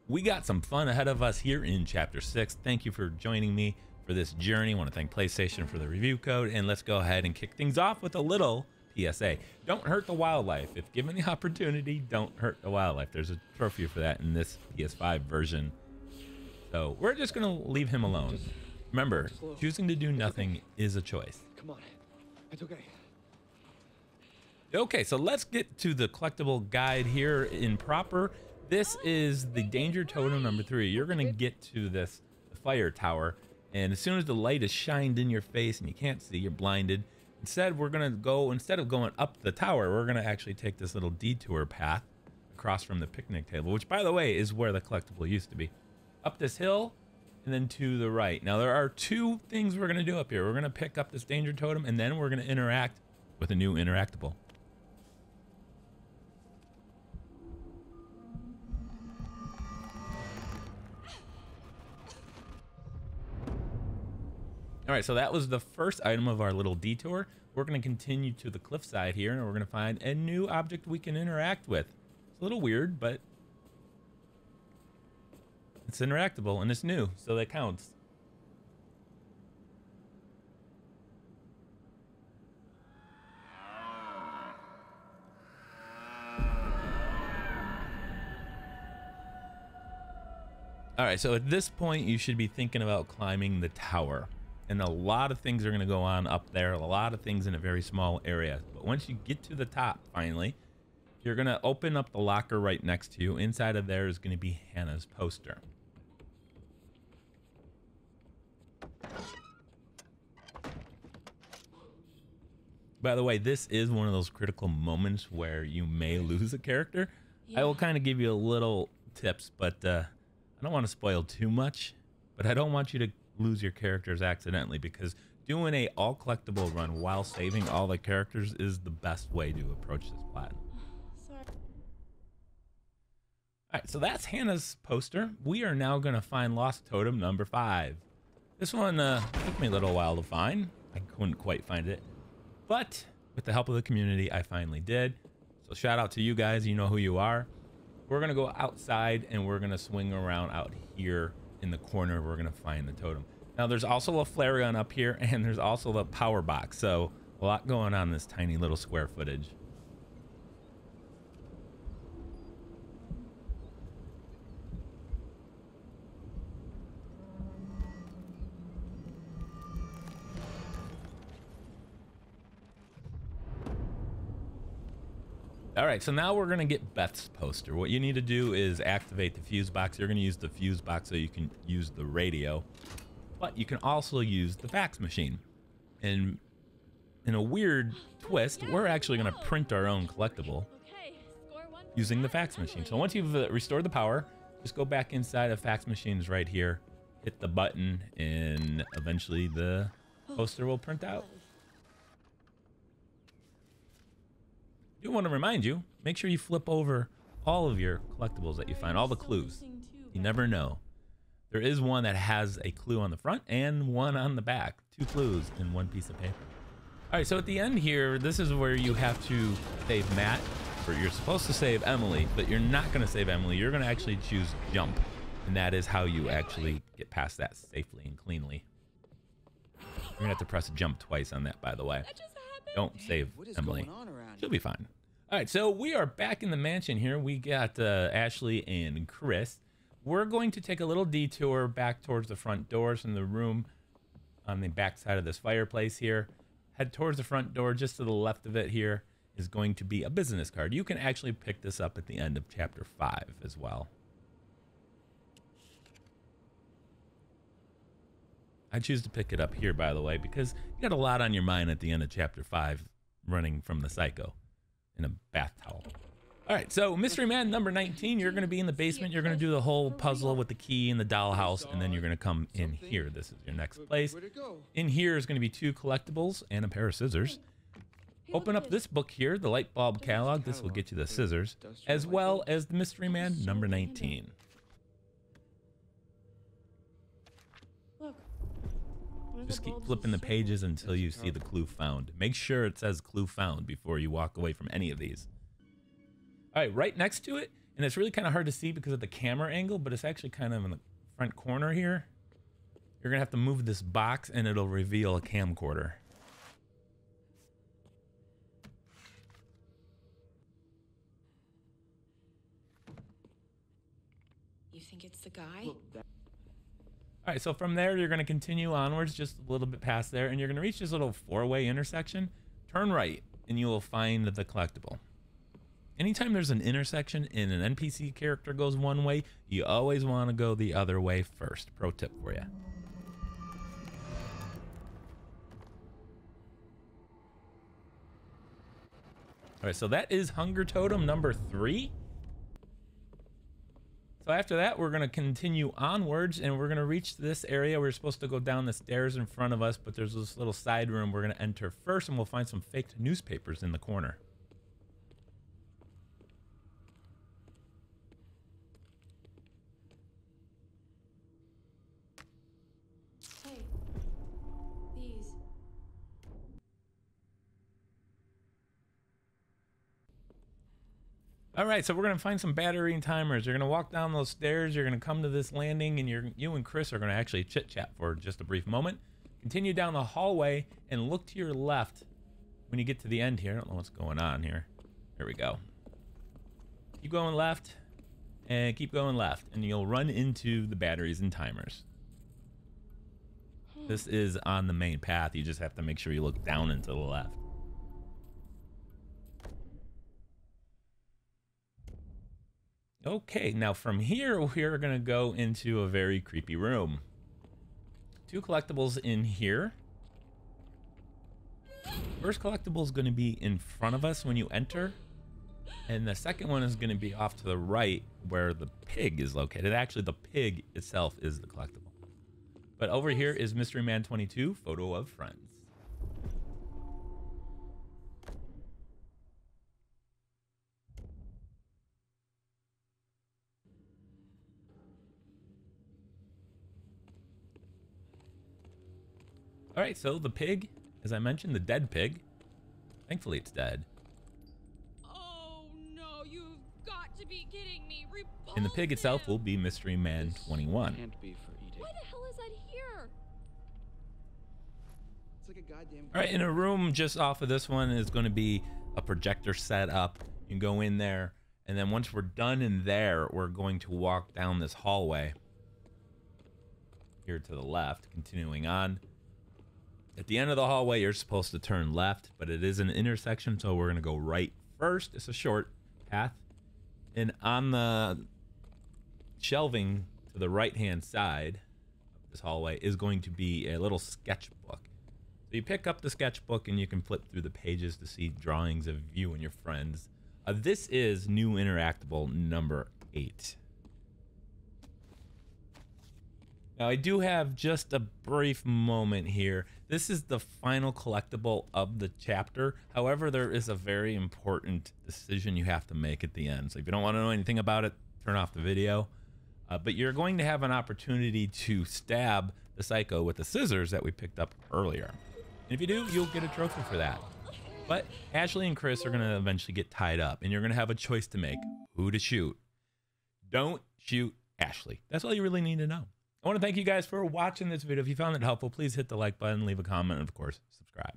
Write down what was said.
we got some fun ahead of us here in Chapter 6. Thank you for joining me for this journey. I want to thank PlayStation for the review code, and let's go ahead and kick things off with a little PSA. Don't hurt the wildlife. If given the opportunity, don't hurt the wildlife. There's a trophy for that in this PS5 version. So we're just going to leave him alone. Remember, choosing to do nothing is a choice. Come on. It's okay. Okay, so let's get to the collectible guide here in proper. This is the danger totem number 3. You're going to get to this fire tower, and as soon as the light is shined in your face and you can't see, you're blinded. Instead, we're going to go, instead of going up the tower, we're going to actually take this little detour path across from the picnic table, which, by the way, is where the collectible used to be. Up this hill and then to the right. Now, there are 2 things we're going to do up here. We're going to pick up this danger totem, and then we're going to interact with a new interactable. All right, so that was the first item of our little detour. We're going to continue to the cliffside here, and we're going to find a new object we can interact with. It's a little weird, but it's interactable, and it's new, so that counts. All right, so at this point, you should be thinking about climbing the tower. And a lot of things are going to go on up there, a lot of things in a very small area. But once you get to the top, finally, you're going to open up the locker right next to you. Inside of there is going to be Hannah's poster. By the way, this is one of those critical moments where you may lose a character. Yeah. I will kind of give you a little tips, but I don't want to spoil too much. But I don't want you to lose your characters accidentally, because doing a all collectible run while saving all the characters is the best way to approach this plat. Sorry. All right, so that's Hannah's poster. We are now going to find lost totem number 5. This one took me a little while to find. I couldn't quite find it, but with the help of the community, I finally did. So shout out to you guys. You know who you are. We're going to go outside, and we're going to swing around out here in the corner. We're going to find the totem. Now, there's also a flare gun up here, and there's also the power box. So a lot going on in this tiny little square footage. All right, so now we're going to get Beth's poster. What you need to do is activate the fuse box. You're going to use the fuse box so you can use the radio, but you can also use the fax machine. And in a weird twist, we're actually going to print our own collectible using the fax machine. So once you've restored the power, just go back inside of fax machines right here, hit the button, and eventually the poster will print out. I do want to remind you, make sure you flip over all of your collectibles that you find, all the clues. You never know. There is one that has a clue on the front and one on the back. 2 clues in 1 piece of paper. All right, so at the end here, this is where you have to save Matt, or you're supposed to save Emily, but you're not going to save Emily. You're going to actually choose jump, and that is how you actually get past that safely and cleanly. You're going to have to press jump twice on that, by the way. Don't save Emily. She'll be fine. All right, so we are back in the mansion here. We got Ashley and Chris. We're going to take a little detour back towards the front doors in the room on the back side of this fireplace here. Head towards the front door. Just to the left of it here is going to be a business card. You can actually pick this up at the end of chapter 5 as well. I choose to pick it up here, by the way, because you got a lot on your mind at the end of chapter 5 running from the psycho in a bath towel. All right, so mystery man number 19, you're going to be in the basement. You're going to do the whole puzzle with the key and the dollhouse, and then you're going to come in here. This is your next place. In here is going to be 2 collectibles and a pair of scissors. Open up this book here, the Lightbulb Catalog. This will get you the scissors, as well as the mystery man number 19. Just keep flipping the pages until you see the clue found. Make sure it says clue found before you walk away from any of these. All right, right next to it And it's really kind of hard to see because of the camera angle, but it's actually kind of in the front corner here. You're going to have to move this box and it'll reveal a camcorder. You think it's the guy? Look, All right, so from there, you're going to continue onwards just a little bit past there, and you're going to reach this little four-way intersection. Turn right, and you will find the collectible. Anytime there's an intersection and an NPC character goes one way, you always want to go the other way first. Pro tip for you. All right, so that is Hunger Totem number 3. So after that, we're going to continue onwards, and we're going to reach this area. We're supposed to go down the stairs in front of us, but there's this little side room we're going to enter first, and we'll find some faked newspapers in the corner. Hey, these. All right, so we're going to find some battery and timers. You're going to walk down those stairs. You're going to come to this landing, and you and Chris are going to actually chit-chat for just a brief moment. Continue down the hallway and look to your left when you get to the end here. I don't know what's going on here. There we go. Keep going left and keep going left, and you'll run into the batteries and timers. This is on the main path. You just have to make sure you look down and to the left. Okay, now from here, we're going to go into a very creepy room. 2 collectibles in here. First collectible is going to be in front of us when you enter. And the second one is going to be off to the right where the pig is located. Actually, the pig itself is the collectible. But over here is Mystery Man 22, Photo of Friends. All right, so the pig, as I mentioned, the dead pig. Thankfully, it's dead. Oh no, you've got to be kidding me. Repulsive. And the pig itself will be Mystery Man 21. can't be for eating. Why the hell is that here? It's like a goddamn. All right, in a room just off of this one is going to be a projector set up. You can go in there, and then once we're done in there, we're going to walk down this hallway here to the left, continuing on. At the end of the hallway, you're supposed to turn left, but it is an intersection, so we're going to go right first. It's a short path. And on the shelving to the right-hand side of this hallway is going to be a little sketchbook. So you pick up the sketchbook, and you can flip through the pages to see drawings of you and your friends. This is new Interactable number 8. Now, I do have just a brief moment here. This is the final collectible of the chapter. However, there is a very important decision you have to make at the end. So if you don't want to know anything about it, turn off the video. But you're going to have an opportunity to stab the psycho with the scissors that we picked up earlier. And if you do, you'll get a trophy for that. But Ashley and Chris are going to eventually get tied up, and you're going to have a choice to make. Who to shoot. Don't shoot Ashley. That's all you really need to know. I want to thank you guys for watching this video. If you found it helpful, please hit the like button, leave a comment, and of course, subscribe.